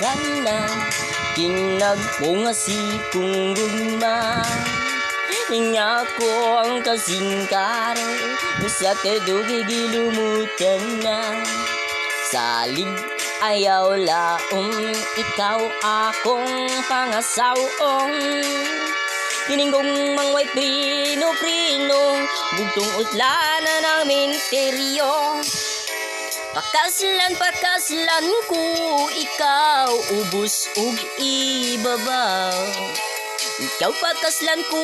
Kana kinagpungasi kong gugma nga ko ang kasingkaro sa kadugi gilumutan na salig ayaw laong ikaw akong pangasawong tininggong mangway prino-prino bugtong utlana ng menteryo pakaslan ko ikaw ubos ug ibabaw ikaw pakaslan ko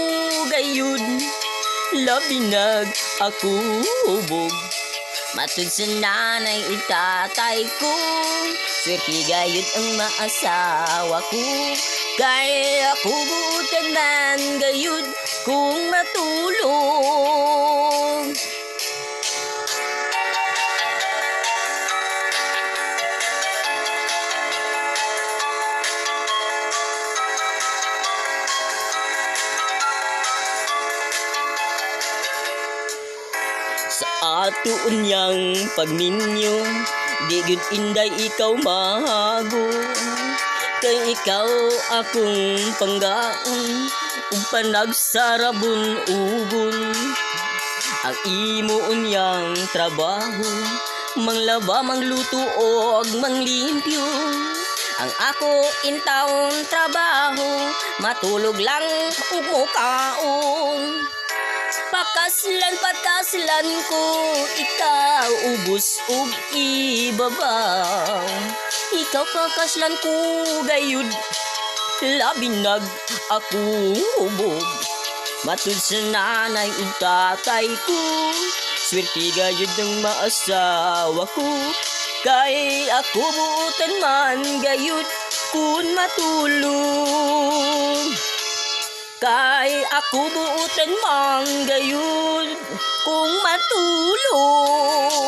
gayud labinag ako hubog matud sa nanay ug tatay ko swerte gayud ang maasawa ko kay ako buutan man gayud kung matulog sa ato unyang pagminyo di gyud inday ikaw mahago kay ikaw akong panggaon ug panagsarabon ugon ang imo unyang trabaho manglaba mangluto og manglimpyo ang ako intawon trabaho matulog lang ug mukaon pakaslan ko ikaw ubos ug ibabaw ikaw pakaslan ko gayud labinag ako hubog matud sa nanay ug tatay ko swerte gayud ang maasawa ko kay ako buutan man gayud kun matulog kay ako buutan man gayud kung matulog